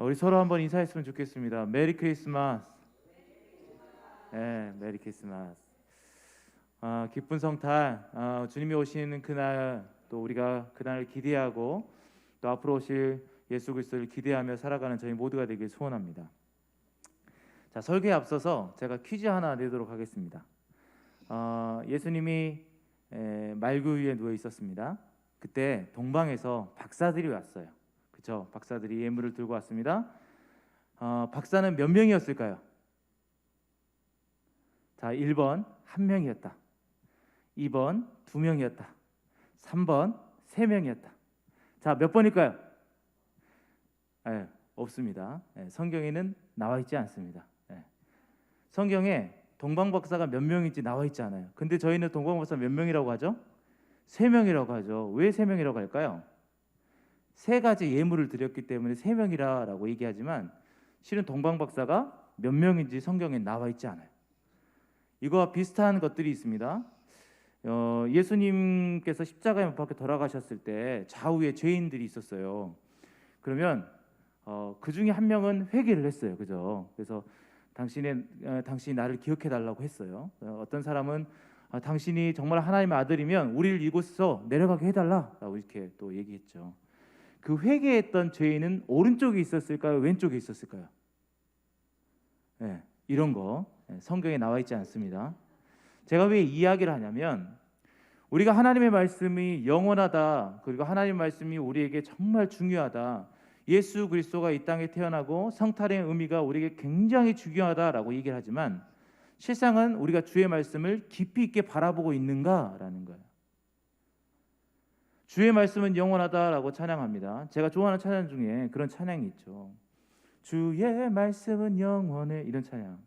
우리 서로 한번 인사했으면 좋겠습니다. 메리 크리스마스. 네, 메리 크리스마스. 기쁜 성탄, 주님이 오시는 그날, 또 우리가 그날을 기대하고 또 앞으로 오실 예수 그리스도를 기대하며 살아가는 저희 모두가 되길 소원합니다. 자, 설교에 앞서서 제가 퀴즈 하나 내도록 하겠습니다. 예수님이 말구 위에 누워 있었습니다. 그때 동방에서 박사들이 왔어요. 그렇죠? 박사들이 예물을 들고 왔습니다. 박사는 몇 명이었을까요? 자, 1번 1명이었다. 2번 2명이었다. 3번 3명이었다. 자, 몇 번일까요? 없습니다. 성경에는 나와 있지 않습니다. 성경에 동방박사가 몇 명인지 나와 있지 않아요. 근데 저희는 동방박사 몇 명이라고 하죠? 3명이라고 하죠. 왜 3명이라고 할까요? 3가지 예물을 드렸기 때문에 3명이라고 얘기하지만 실은 동방박사가 몇 명인지 성경에 나와 있지 않아요. 이거와 비슷한 것들이 있습니다. 예수님께서 십자가에 못 박혀 돌아가셨을 때 좌우에 죄인들이 있었어요. 그러면 그 중에 한 명은 회개를 했어요. 그죠? 그래서 당신이 나를 기억해 달라고 했어요. 어떤 사람은 당신이 정말 하나님의 아들이면 우리를 이곳에서 내려가게 해달라라고 이렇게 또 얘기했죠. 그 회개했던 죄인은 오른쪽에 있었을까요? 왼쪽에 있었을까요? 이런 거 성경에 나와 있지 않습니다. 제가 왜 이 이야기를 하냐면 우리가 하나님의 말씀이 영원하다, 그리고 하나님의 말씀이 우리에게 정말 중요하다, 예수 그리스도가 이 땅에 태어나고 성탄의 의미가 우리에게 굉장히 중요하다라고 얘기를 하지만 실상은 우리가 주의 말씀을 깊이 있게 바라보고 있는가라는 거예요. 주의 말씀은 영원하다라고 찬양합니다. 제가 좋아하는 찬양 중에 그런 찬양이 있죠. 주의 말씀은 영원해, 이런 찬양.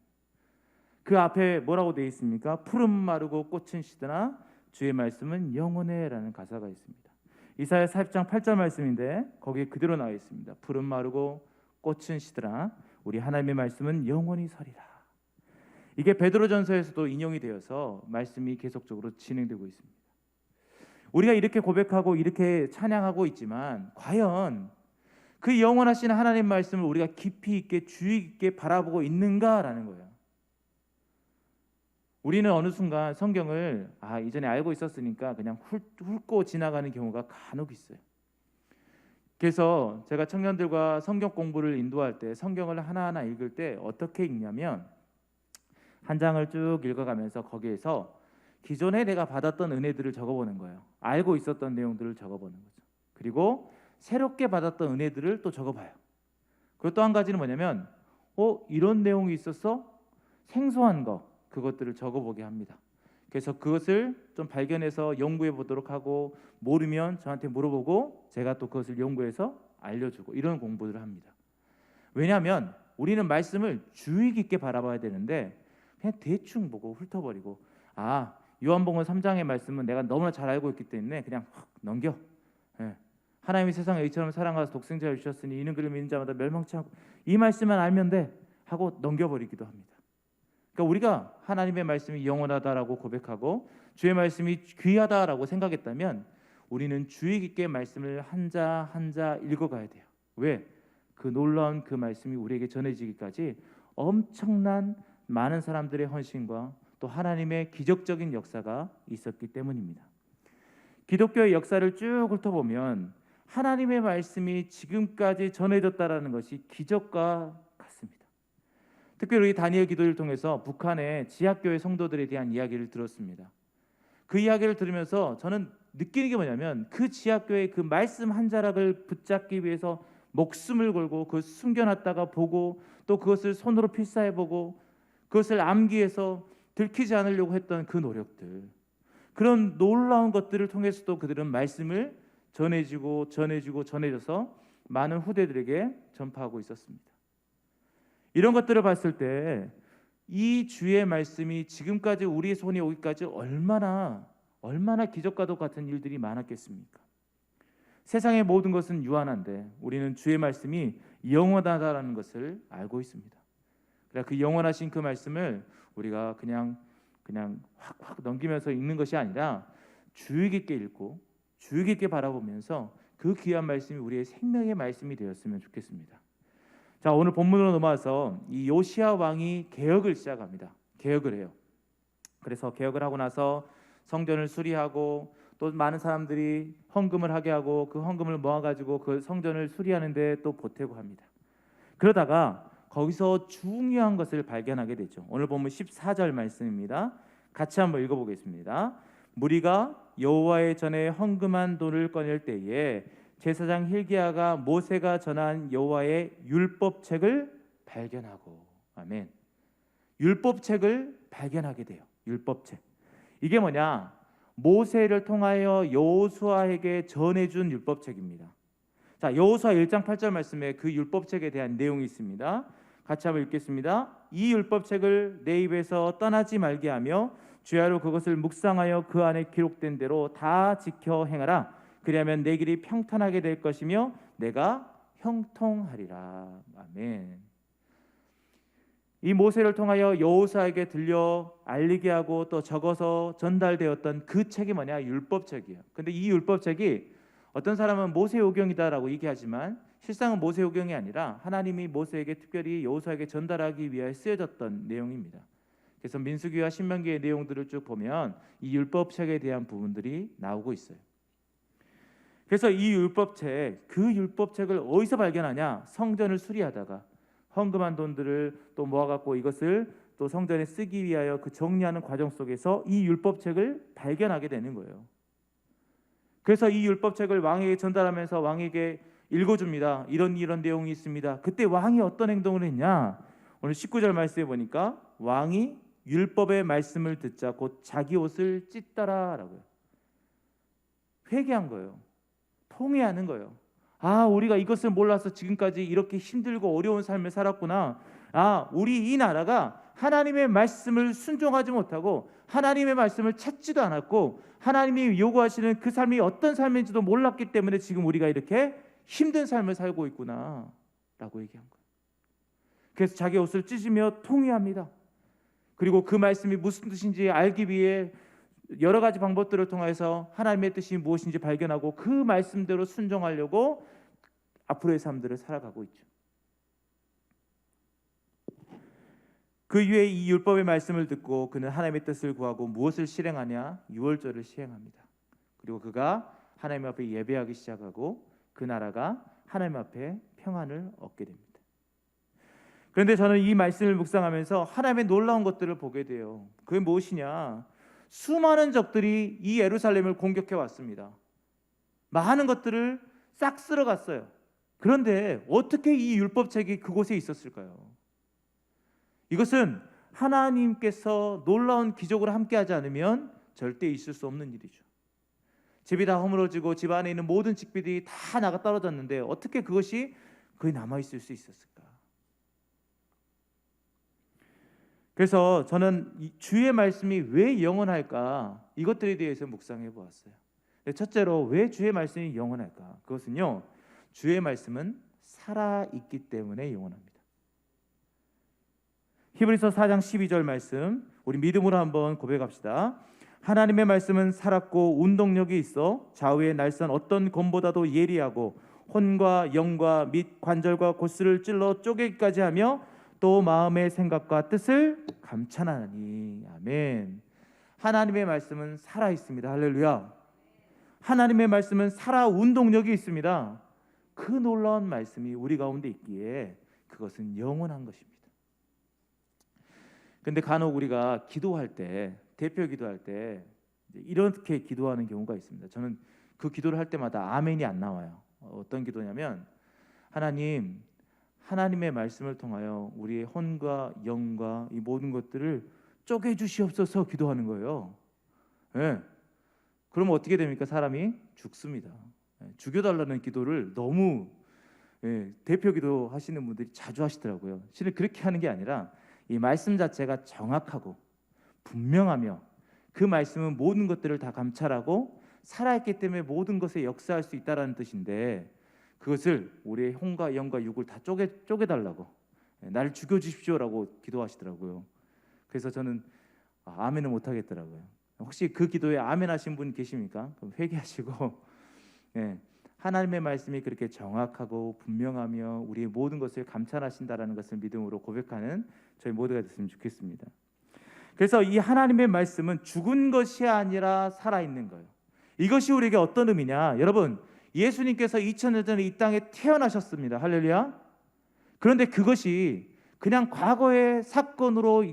그 앞에 뭐라고 되어 있습니까? 푸른 마르고 꽃은 시드나 주의 말씀은 영원해라는 가사가 있습니다. 이사야 40장 8절 말씀인데 거기에 그대로 나와 있습니다. 푸른 마르고 꽃은 시드나 우리 하나님의 말씀은 영원히 서리라. 이게 베드로전서에서도 인용이 되어서 말씀이 계속적으로 진행되고 있습니다. 우리가 이렇게 고백하고 이렇게 찬양하고 있지만 과연 그 영원하신 하나님 말씀을 우리가 깊이 있게 주의 있게 바라보고 있는가라는 거예요. 우리는 어느 순간 성경을 이전에 알고 있었으니까 그냥 훑고 지나가는 경우가 간혹 있어요. 그래서 제가 청년들과 성경 공부를 인도할 때 성경을 하나하나 읽을 때 어떻게 읽냐면 한 장을 쭉 읽어가면서 거기에서 기존에 내가 받았던 은혜들을 적어보는 거예요. 알고 있었던 내용들을 적어보는 거죠. 그리고 새롭게 받았던 은혜들을 또 적어봐요. 그리고 또 한 가지는 뭐냐면 이런 내용이 있었어? 생소한 거, 그것들을 적어보게 합니다. 그래서 그것을 좀 발견해서 연구해 보도록 하고 모르면 저한테 물어보고 제가 또 그것을 연구해서 알려주고 이런 공부를 합니다. 왜냐하면 우리는 말씀을 주의 깊게 바라봐야 되는데 그냥 대충 보고 훑어버리고 요한복음 3장의 말씀은 내가 너무나 잘 알고 있기 때문에 그냥 확 넘겨. 하나님이 세상을 이처럼 사랑하사 독생자를 주셨으니 이는 그를 믿는 자마다 멸망치 않고 이 말씀만 알면 돼 하고 넘겨버리기도 합니다. 그러니까 우리가 하나님의 말씀이 영원하다라고 고백하고 주의 말씀이 귀하다라고 생각했다면 우리는 주의 깊게 말씀을 한자 한자 읽어가야 돼요. 왜? 그 놀라운 그 말씀이 우리에게 전해지기까지 엄청난 많은 사람들의 헌신과 또 하나님의 기적적인 역사가 있었기 때문입니다. 기독교의 역사를 쭉 훑어보면 하나님의 말씀이 지금까지 전해졌다라는 것이 기적과 같습니다. 특별히 우리 다니엘 기도를 통해서 북한의 지하교회 성도들에 대한 이야기를 들었습니다. 그 이야기를 들으면서 저는 느끼는 게 뭐냐면 그 지하교회의 그 말씀 한 자락을 붙잡기 위해서 목숨을 걸고 그걸 숨겨놨다가 보고 또 그것을 손으로 필사해보고 그것을 암기해서 들키지 않으려고 했던 그 노력들, 그런 놀라운 것들을 통해서도 그들은 말씀을 전해줘서 많은 후대들에게 전파하고 있었습니다. 이런 것들을 봤을 때 이 주의 말씀이 지금까지 우리의 손에 오기까지 얼마나 기적과도 같은 일들이 많았겠습니까? 세상의 모든 것은 유한한데 우리는 주의 말씀이 영원하다라는 것을 알고 있습니다. 그러나 그 영원하신 그 말씀을 우리가 그냥 확 넘기면서 읽는 것이 아니라 주의 깊게 읽고 주의 깊게 바라보면서 그 귀한 말씀이 우리의 생명의 말씀이 되었으면 좋겠습니다. 자, 오늘 본문으로 넘어와서 이 요시야 왕이 개혁을 시작합니다. 개혁을 해요. 그래서 개혁을 하고 나서 성전을 수리하고 또 많은 사람들이 헌금을 하게 하고 그 헌금을 모아가지고 그 성전을 수리하는데 또 보태고 합니다. 그러다가 거기서 중요한 것을 발견하게 되죠. 오늘 본문 14절 말씀입니다. 같이 한번 읽어보겠습니다. 무리가 여호와의 전에 헌금한 돈을 꺼낼 때에 제사장 hil기야가 모세가 전한 여호와의 율법책을 발견하고, 아멘. 율법책을 발견하게 돼요. 율법책. 이게 뭐냐? 모세를 통하여 여호수아에게 전해준 율법책입니다. 자, 여호수아 1장 8절 말씀에 그 율법책에 대한 내용이 있습니다. 같이 한번 읽겠습니다. 이 율법책을 내 입에서 떠나지 말게 하며 주야로 그것을 묵상하여 그 안에 기록된 대로 다 지켜 행하라. 그리하면 내 길이 평탄하게 될 것이며 내가 형통하리라. 아멘. 이 모세를 통하여 여호수아에게 들려 알리게 하고 또 적어서 전달되었던 그 책이 뭐냐? 율법책이에요. 근데 이 율법책이 어떤 사람은 모세오경이다라고 얘기하지만 실상은 모세오경이 아니라 하나님이 모세에게 특별히 여호수아에게 전달하기 위하여 쓰여졌던 내용입니다. 그래서 민수기와 신명기의 내용들을 쭉 보면 이 율법책에 대한 부분들이 나오고 있어요. 그래서 이 율법책, 그 율법책을 어디서 발견하냐? 성전을 수리하다가 헌금한 돈들을 또 모아갖고 이것을 또 성전에 쓰기 위하여 그 정리하는 과정 속에서 이 율법책을 발견하게 되는 거예요. 그래서 이 율법책을 왕에게 전달하면서 왕에게 읽어줍니다. 이런 내용이 있습니다. 그때 왕이 어떤 행동을 했냐? 오늘 19절 말씀에 보니까 왕이 율법의 말씀을 듣자 곧 자기 옷을 찢더라라고요. 회개한 거예요. 통회하는 거예요. 아, 우리가 이것을 몰라서 지금까지 이렇게 힘들고 어려운 삶을 살았구나. 아, 우리 이 나라가 하나님의 말씀을 순종하지 못하고 하나님의 말씀을 찾지도 않았고 하나님이 요구하시는 그 삶이 어떤 삶인지도 몰랐기 때문에 지금 우리가 이렇게 힘든 삶을 살고 있구나 라고 얘기한 거예요. 그래서 자기 옷을 찢으며 통회합니다. 그리고 그 말씀이 무슨 뜻인지 알기 위해 여러 가지 방법들을 통해서 하나님의 뜻이 무엇인지 발견하고 그 말씀대로 순종하려고 앞으로의 삶들을 살아가고 있죠. 그 이후에 이 율법의 말씀을 듣고 그는 하나님의 뜻을 구하고 무엇을 실행하냐? 유월절을 시행합니다. 그리고 그가 하나님 앞에 예배하기 시작하고 그 나라가 하나님 앞에 평안을 얻게 됩니다. 그런데 저는 이 말씀을 묵상하면서 하나님의 놀라운 것들을 보게 돼요. 그게 무엇이냐? 수많은 적들이 이 예루살렘을 공격해 왔습니다. 많은 것들을 싹 쓸어갔어요. 그런데 어떻게 이 율법책이 그곳에 있었을까요? 이것은 하나님께서 놀라운 기적으로 함께하지 않으면 절대 있을 수 없는 일이죠. 집이 다 허물어지고 집 안에 있는 모든 직비들이 다 나가 떨어졌는데 어떻게 그것이 거기 남아있을 수 있었을까? 그래서 저는 주의 말씀이 왜 영원할까? 이것들에 대해서 묵상해 보았어요. 첫째로 왜 주의 말씀이 영원할까? 그것은요, 주의 말씀은 살아있기 때문에 영원합니다. 히브리서 4장 12절 말씀, 우리 믿음으로 한번 고백합시다. 하나님의 말씀은 살았고 운동력이 있어 좌우의 날선 어떤 검보다도 예리하고 혼과 영과 및 관절과 골수를 찔러 쪼개기까지 하며 또 마음의 생각과 뜻을 감찰하니. 아멘. 하나님의 말씀은 살아 있습니다. 할렐루야. 하나님의 말씀은 살아 운동력이 있습니다. 그 놀라운 말씀이 우리 가운데 있기에 그것은 영원한 것입니다. 근데 간혹 우리가 기도할 때, 대표 기도할 때 이렇게 기도하는 경우가 있습니다. 저는 그 기도를 할 때마다 아멘이 안 나와요. 어떤 기도냐면, 하나님의 말씀을 통하여 우리의 혼과 영과 이 모든 것들을 쪼개 주시옵소서 기도하는 거예요. 네. 그러면 어떻게 됩니까? 사람이 죽습니다. 죽여달라는 기도를 너무 대표 기도 하시는 분들이 자주 하시더라고요. 실은 그렇게 하는 게 아니라 이 말씀 자체가 정확하고 분명하며 그 말씀은 모든 것들을 다 감찰하고 살아있기 때문에 모든 것에 역사할 수 있다는 뜻인데, 그것을 우리의 혼과 영과 육을 다 쪼개달라고, 나를 죽여주십시오라고 기도하시더라고요. 그래서 저는 아멘을 못하겠더라고요. 혹시 그 기도에 아멘 하신 분 계십니까? 그럼 회개하시고 하나님의 말씀이 그렇게 정확하고 분명하며 우리의 모든 것을 감찰하신다라는 것을 믿음으로 고백하는 저희 모두가 됐으면 좋겠습니다. 그래서 이 하나님의 말씀은 죽은 것이 아니라 살아있는 거예요. 이것이 우리에게 어떤 의미냐? 여러분, 예수님께서 2000년 전에 이 땅에 태어나셨습니다. 할렐루야. 그런데 그것이 그냥 과거의 사건으로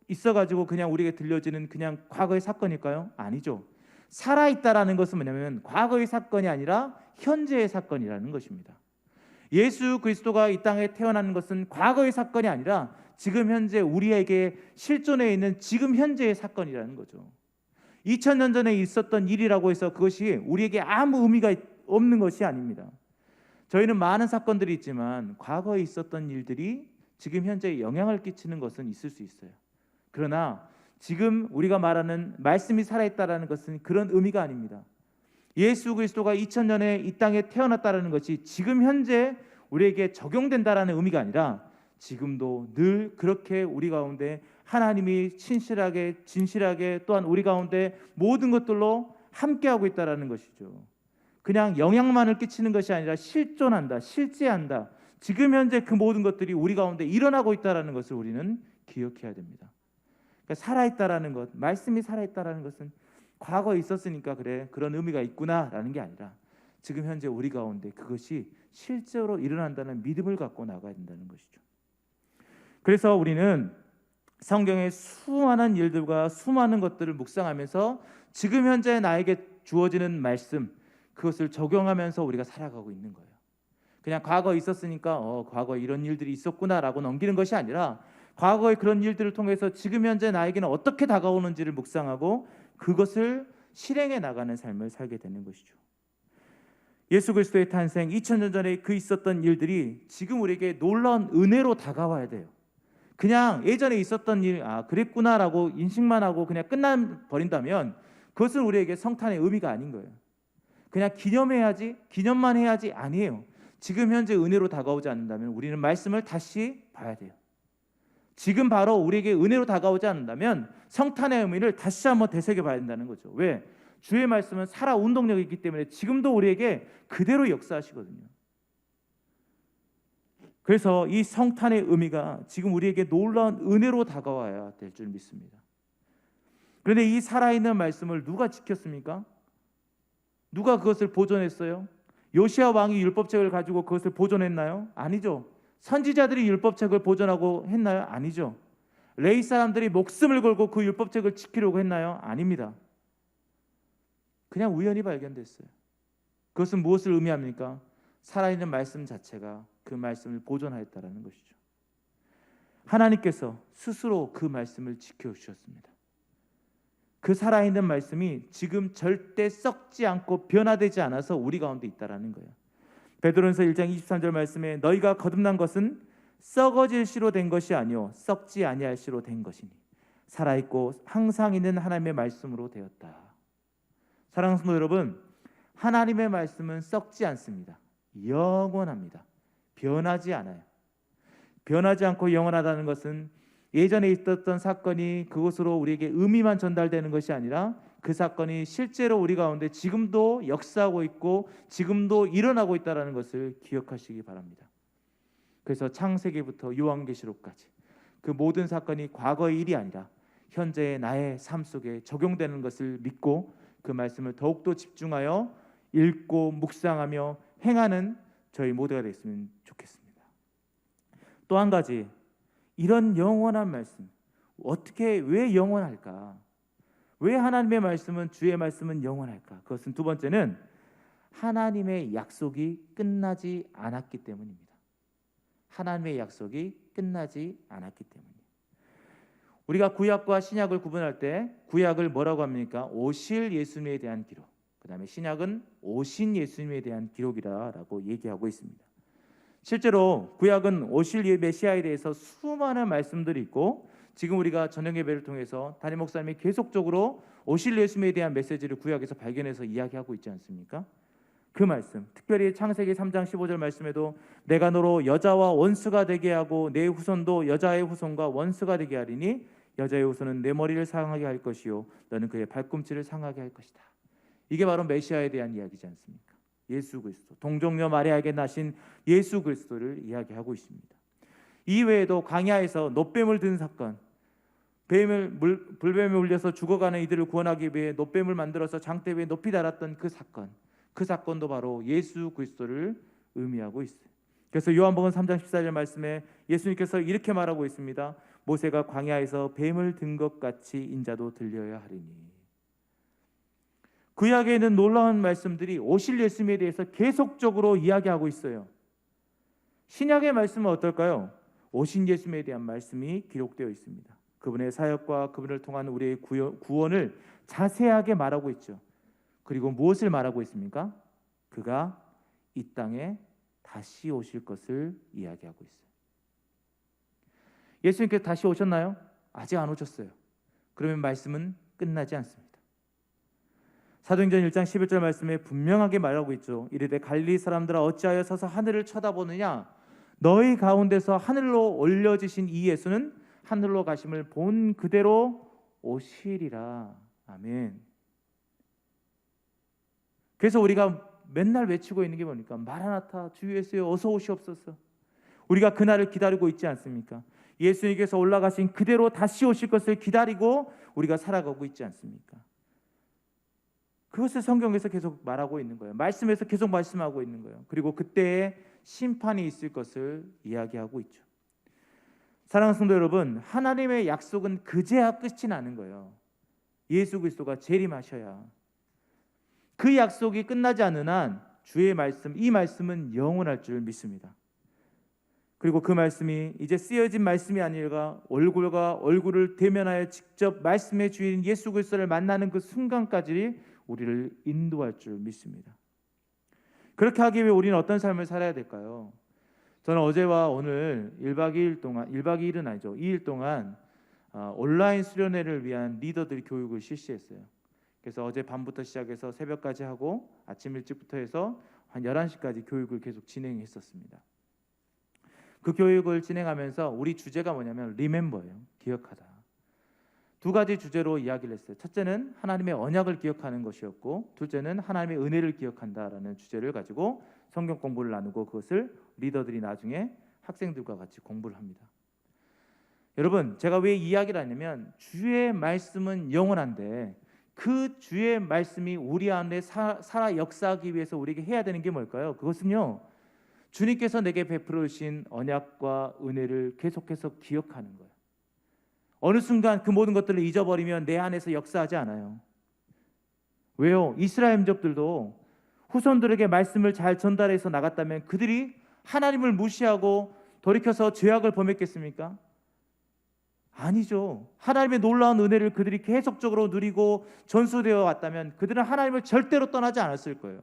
있어가지고 그냥 우리에게 들려지는 그냥 과거의 사건일까요? 아니죠. 살아있다라는 것은 뭐냐면 과거의 사건이 아니라 현재의 사건이라는 것입니다. 예수 그리스도가 이 땅에 태어나는 것은 과거의 사건이 아니라 지금 현재 우리에게 실존해 있는 지금 현재의 사건이라는 거죠. 2000년 전에 있었던 일이라고 해서 그것이 우리에게 아무 의미가 없는 것이 아닙니다. 저희는 많은 사건들이 있지만 과거에 있었던 일들이 지금 현재 영향을 끼치는 것은 있을 수 있어요. 그러나 지금 우리가 말하는 말씀이 살아있다라는 것은 그런 의미가 아닙니다. 예수 그리스도가 2000년에 이 땅에 태어났다라는 것이 지금 현재 우리에게 적용된다라는 의미가 아니라 지금도 늘 그렇게 우리 가운데 하나님이 신실하게 진실하게 또한 우리 가운데 모든 것들로 함께하고 있다라는 것이죠. 그냥 영향만을 끼치는 것이 아니라 실존한다, 실제한다. 지금 현재 그 모든 것들이 우리 가운데 일어나고 있다라는 것을 우리는 기억해야 됩니다. 그러니까 살아있다라는 것, 말씀이 살아있다라는 것은 과거에 있었으니까 그래 그런 의미가 있구나라는 게 아니라 지금 현재 우리 가운데 그것이 실제로 일어난다는 믿음을 갖고 나가야 된다는 것이죠. 그래서 우리는 성경의 수많은 일들과 수많은 것들을 묵상하면서 지금 현재 나에게 주어지는 말씀 그것을 적용하면서 우리가 살아가고 있는 거예요. 그냥 과거에 있었으니까 과거에 이런 일들이 있었구나라고 넘기는 것이 아니라 과거의 그런 일들을 통해서 지금 현재 나에게는 어떻게 다가오는지를 묵상하고 그것을 실행해 나가는 삶을 살게 되는 것이죠. 예수 그리스도의 탄생 2000년 전에 그 있었던 일들이 지금 우리에게 놀라운 은혜로 다가와야 돼요. 그냥 예전에 있었던 일 그랬구나라고 인식만 하고 그냥 끝나버린다면 그것은 우리에게 성탄의 의미가 아닌 거예요. 그냥 기념만 해야지 아니에요. 지금 현재 은혜로 다가오지 않는다면 우리는 말씀을 다시 봐야 돼요. 지금 바로 우리에게 은혜로 다가오지 않는다면 성탄의 의미를 다시 한번 되새겨 봐야 된다는 거죠. 왜? 주의 말씀은 살아 운동력이 있기 때문에 지금도 우리에게 그대로 역사하시거든요. 그래서 이 성탄의 의미가 지금 우리에게 놀라운 은혜로 다가와야 될 줄 믿습니다. 그런데 이 살아있는 말씀을 누가 지켰습니까? 누가 그것을 보존했어요? 요시야 왕이 율법책을 가지고 그것을 보존했나요? 아니죠. 선지자들이 율법책을 보존하고 했나요? 아니죠. 레위 사람들이 목숨을 걸고 그 율법책을 지키려고 했나요? 아닙니다. 그냥 우연히 발견됐어요. 그것은 무엇을 의미합니까? 살아있는 말씀 자체가 그 말씀을 보존하였다라는 것이죠. 하나님께서 스스로 그 말씀을 지켜주셨습니다. 그 살아있는 말씀이 지금 절대 썩지 않고 변화되지 않아서 우리 가운데 있다라는 거예요. 베드로전서 1장 23절 말씀에 너희가 거듭난 것은 썩어질 씨로 된 것이 아니요 썩지 아니할 씨로 된 것이니 살아있고 항상 있는 하나님의 말씀으로 되었다. 사랑하는 성도 여러분, 하나님의 말씀은 썩지 않습니다. 영원합니다. 변하지 않아요. 변하지 않고 영원하다는 것은 예전에 있었던 사건이 그것으로 우리에게 의미만 전달되는 것이 아니라 그 사건이 실제로 우리 가운데 지금도 역사하고 있고 지금도 일어나고 있다는 것을 기억하시기 바랍니다. 그래서 창세기부터 요한계시록까지 그 모든 사건이 과거의 일이 아니라 현재의 나의 삶 속에 적용되는 것을 믿고 그 말씀을 더욱더 집중하여 읽고 묵상하며 행하는 저희 모두가 됐으면 좋겠습니다. 또 한 가지, 이런 영원한 말씀, 왜 영원할까? 왜 하나님의 말씀은, 주의 말씀은 영원할까? 그것은 두 번째는 하나님의 약속이 끝나지 않았기 때문입니다. 하나님의 약속이 끝나지 않았기 때문이에요. 우리가 구약과 신약을 구분할 때 구약을 뭐라고 합니까? 오실 예수님에 대한 기록, 그 다음에 신약은 오신 예수님에 대한 기록이라고 얘기하고 있습니다. 실제로 구약은 오실 메시아에 대해서 수많은 말씀들이 있고 지금 우리가 저녁 예배를 통해서 담임 목사님이 계속적으로 오실 예수님에 대한 메시지를 구약에서 발견해서 이야기하고 있지 않습니까? 그 말씀, 특별히 창세기 3장 15절 말씀에도 내가 너로 여자와 원수가 되게 하고 내 후손도 여자의 후손과 원수가 되게 하리니 여자의 후손은 내 머리를 상하게 할 것이요 너는 그의 발꿈치를 상하게 할 것이다. 이게 바로 메시아에 대한 이야기지 않습니까? 예수 그리스도, 동정녀 마리아에게 나신 예수 그리스도를 이야기하고 있습니다. 이외에도 광야에서 놋뱀을 든 사건, 불뱀에 울려서 죽어가는 이들을 구원하기 위해 놋뱀을 만들어서 장대 위에 높이 달았던 그 사건도 바로 예수 그리스도를 의미하고 있어요. 그래서 요한복음 3장 14절 말씀에 예수님께서 이렇게 말하고 있습니다. 모세가 광야에서 뱀을 든 것 같이 인자도 들려야 하리니. 구약에 있는 놀라운 말씀들이 오실 예수님에 대해서 계속적으로 이야기하고 있어요. 신약의 말씀은 어떨까요? 오신 예수님에 대한 말씀이 기록되어 있습니다. 그분의 사역과 그분을 통한 우리의 구원을 자세하게 말하고 있죠. 그리고 무엇을 말하고 있습니까? 그가 이 땅에 다시 오실 것을 이야기하고 있어요. 예수님께서 다시 오셨나요? 아직 안 오셨어요. 그러면 말씀은 끝나지 않습니다. 사도행전 1장 11절 말씀에 분명하게 말하고 있죠. 이르되 갈릴리 사람들아 어찌하여 서서 하늘을 쳐다보느냐? 너희 가운데서 하늘로 올려지신 이 예수는 하늘로 가심을 본 그대로 오시리라. 아멘. 그래서 우리가 맨날 외치고 있는 게 뭡니까? 마라나타, 주 예수여 어서 오시옵소서. 우리가 그날을 기다리고 있지 않습니까? 예수님께서 올라가신 그대로 다시 오실 것을 기다리고 우리가 살아가고 있지 않습니까? 그것을 성경에서 계속 말하고 있는 거예요. 말씀에서 계속 말씀하고 있는 거예요. 그리고 그때에 심판이 있을 것을 이야기하고 있죠. 사랑하는 성도 여러분, 하나님의 약속은 그제야 끝이 나는 거예요. 예수 그리스도가 재림하셔야. 그 약속이 끝나지 않는 한 주의 말씀, 이 말씀은 영원할 줄 믿습니다. 그리고 그 말씀이 이제 쓰여진 말씀이 아니라 얼굴과 얼굴을 대면하여 직접 말씀의 주인 예수 그리스도를 만나는 그 순간까지 우리를 인도할 줄 믿습니다. 그렇게 하기 위해 우리는 어떤 삶을 살아야 될까요? 저는 어제와 오늘 1박 2일 동안, 1박 2일은 아니죠, 2일 동안 온라인 수련회를 위한 리더들 교육을 실시했어요. 그래서 어제 밤부터 시작해서 새벽까지 하고 아침 일찍부터 해서 한 11시까지 교육을 계속 진행했었습니다. 그 교육을 진행하면서 우리 주제가 뭐냐면 리멤버예요. 기억하다. 두 가지 주제로 이야기를 했어요. 첫째는 하나님의 언약을 기억하는 것이었고, 둘째는 하나님의 은혜를 기억한다라는 주제를 가지고 성경 공부를 나누고 그것을 리더들이 나중에 학생들과 같이 공부를 합니다. 여러분, 제가 왜 이야기를 하냐면 주의 말씀은 영원한데 그 주의 말씀이 우리 안에 살아 역사하기 위해서 우리에게 해야 되는 게 뭘까요? 그것은요, 주님께서 내게 베풀어 주신 언약과 은혜를 계속해서 기억하는 거예요. 어느 순간 그 모든 것들을 잊어버리면 내 안에서 역사하지 않아요. 왜요? 이스라엘 민족들도 후손들에게 말씀을 잘 전달해서 나갔다면 그들이 하나님을 무시하고 돌이켜서 죄악을 범했겠습니까? 아니죠. 하나님의 놀라운 은혜를 그들이 계속적으로 누리고 전수되어 왔다면 그들은 하나님을 절대로 떠나지 않았을 거예요.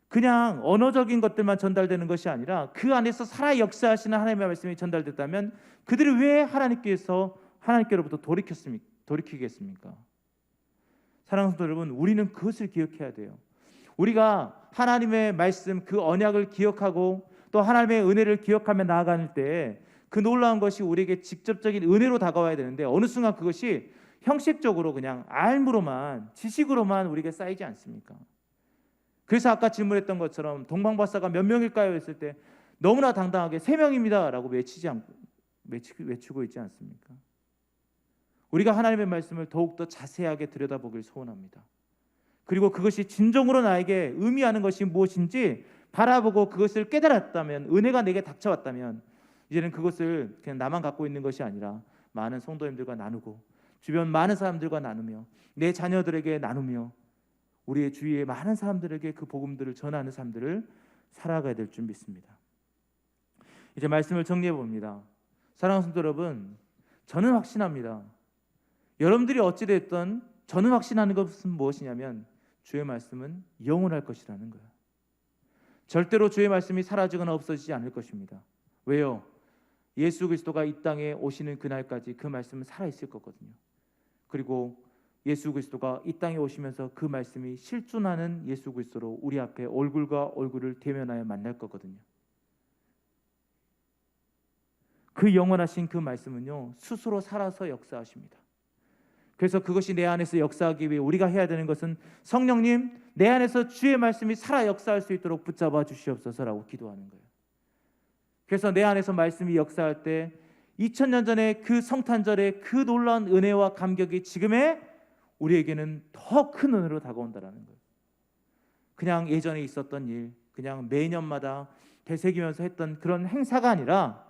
그냥 언어적인 것들만 전달되는 것이 아니라 그 안에서 살아 역사하시는 하나님의 말씀이 전달됐다면 그들이 왜 하나님께로부터 돌이키겠습니까? 사랑하는 성도 여러분, 우리는 그것을 기억해야 돼요. 우리가 하나님의 말씀, 그 언약을 기억하고 또 하나님의 은혜를 기억하며 나아갈 때 그 놀라운 것이 우리에게 직접적인 은혜로 다가와야 되는데 어느 순간 그것이 형식적으로 그냥 알므로만, 지식으로만 우리에게 쌓이지 않습니까? 그래서 아까 질문했던 것처럼 동방박사가 몇 명일까요? 했을 때 너무나 당당하게 3명입니다 라고 외치고 있지 않습니까? 우리가 하나님의 말씀을 더욱더 자세하게 들여다보길 소원합니다. 그리고 그것이 진정으로 나에게 의미하는 것이 무엇인지 바라보고 그것을 깨달았다면, 은혜가 내게 닥쳐왔다면 이제는 그것을 그냥 나만 갖고 있는 것이 아니라 많은 성도님들과 나누고 주변 많은 사람들과 나누며 내 자녀들에게 나누며 우리의 주위의 많은 사람들에게 그 복음들을 전하는 삶들을 살아가야 될 줄 믿습니다. 이제 말씀을 정리해 봅니다. 사랑하는 성도 여러분, 저는 확신합니다. 여러분들이 어찌됐든 저는 확신하는 것은 무엇이냐면 주의 말씀은 영원할 것이라는 거예요. 절대로 주의 말씀이 사라지거나 없어지지 않을 것입니다. 왜요? 예수 그리스도가 이 땅에 오시는 그날까지 그 말씀은 살아있을 거거든요. 그리고 예수 그리스도가 이 땅에 오시면서 그 말씀이 실존하는 예수 그리스도로 우리 앞에 얼굴과 얼굴을 대면하여 만날 거거든요. 그 영원하신 그 말씀은요, 스스로 살아서 역사하십니다. 그래서 그것이 내 안에서 역사하기 위해 우리가 해야 되는 것은 성령님, 내 안에서 주의 말씀이 살아 역사할 수 있도록 붙잡아 주시옵소서라고 기도하는 거예요. 그래서 내 안에서 말씀이 역사할 때 2000년 전에 그 성탄절의 그 놀라운 은혜와 감격이 지금의 우리에게는 더 큰 은혜로 다가온다라는 거예요. 그냥 예전에 있었던 일, 그냥 매년마다 되새기면서 했던 그런 행사가 아니라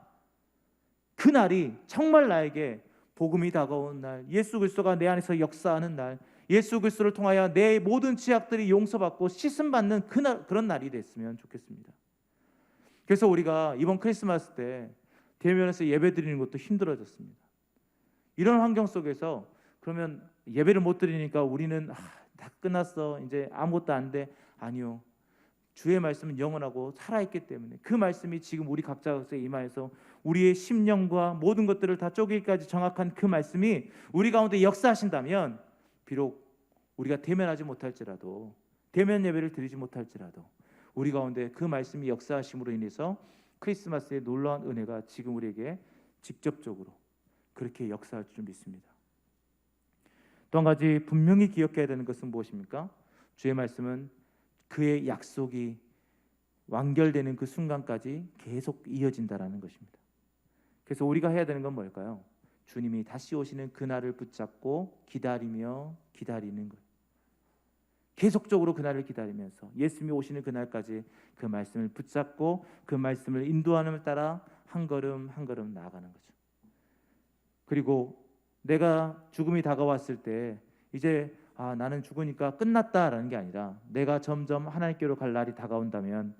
그날이 정말 나에게 복음이 다가온 날, 예수 그리스도가 내 안에서 역사하는 날, 예수 그리스도를 통하여 내 모든 죄악들이 용서받고 씻음받는 그런 날이 됐으면 좋겠습니다. 그래서 우리가 이번 크리스마스 때 대면에서 예배 드리는 것도 힘들어졌습니다. 이런 환경 속에서 그러면 예배를 못 드리니까 우리는 다 끝났어, 이제 아무것도 안 돼. 아니요, 주의 말씀은 영원하고 살아있기 때문에 그 말씀이 지금 우리 각자의 임하에서 우리의 심령과 모든 것들을 다 쪼개기까지 정확한 그 말씀이 우리 가운데 역사하신다면, 비록 우리가 대면하지 못할지라도, 대면 예배를 드리지 못할지라도 우리 가운데 그 말씀이 역사하심으로 인해서 크리스마스의 놀라운 은혜가 지금 우리에게 직접적으로 그렇게 역사할 줄 믿습니다. 또 한 가지 분명히 기억해야 되는 것은 무엇입니까? 주의 말씀은 그의 약속이 완결되는 그 순간까지 계속 이어진다라는 것입니다. 그래서 우리가 해야 되는 건 뭘까요? 주님이 다시 오시는 그날을 붙잡고 기다리며 기다리는 거예요. 계속적으로 그날을 기다리면서 예수님이 오시는 그날까지 그 말씀을 붙잡고 그 말씀을 인도하는 따라 한 걸음 한 걸음 나아가는 거죠. 그리고 내가 죽음이 다가왔을 때 이제 나는 죽으니까 끝났다라는 게 아니라 내가 점점 하나님께로 갈 날이 다가온다면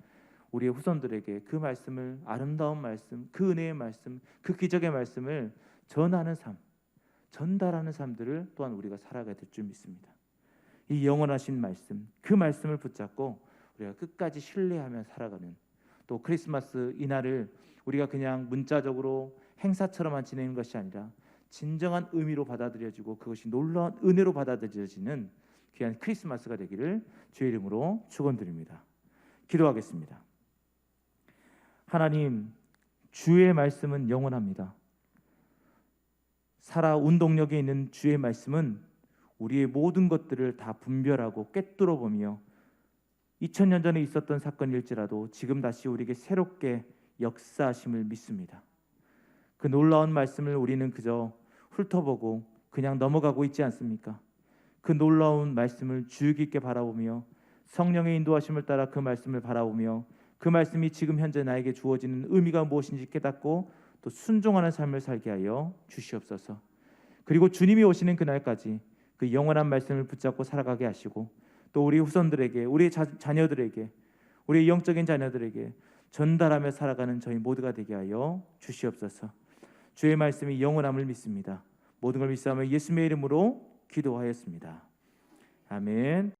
우리의 후손들에게 그 말씀을, 아름다운 말씀, 그 은혜의 말씀, 그 기적의 말씀을 전하는 삶, 전달하는 삶들을 또한 우리가 살아가야 될 줄 믿습니다. 이 영원하신 말씀, 그 말씀을 붙잡고 우리가 끝까지 신뢰하며 살아가는, 또 크리스마스 이날을 우리가 그냥 문자적으로 행사처럼만 지내는 것이 아니라 진정한 의미로 받아들여지고 그것이 놀라운 은혜로 받아들여지는 귀한 크리스마스가 되기를 주의 이름으로 축원드립니다. 기도하겠습니다. 하나님, 주의 말씀은 영원합니다. 살아 운동력에 있는 주의 말씀은 우리의 모든 것들을 다 분별하고 꿰뚫어 보며 2000년 전에 있었던 사건일지라도 지금 다시 우리에게 새롭게 역사하심을 믿습니다. 그 놀라운 말씀을 우리는 그저 훑어보고 그냥 넘어가고 있지 않습니까? 그 놀라운 말씀을 주의 깊게 바라보며 성령의 인도하심을 따라 그 말씀을 바라보며 그 말씀이 지금 현재 나에게 주어지는 의미가 무엇인지 깨닫고 또 순종하는 삶을 살게 하여 주시옵소서. 그리고 주님이 오시는 그날까지 그 영원한 말씀을 붙잡고 살아가게 하시고 또 우리 후손들에게, 우리 자녀들에게, 우리 영적인 자녀들에게 전달하며 살아가는 저희 모두가 되게 하여 주시옵소서. 주의 말씀이 영원함을 믿습니다. 모든 걸 믿사오며 예수님의 이름으로 기도하였습니다. 아멘.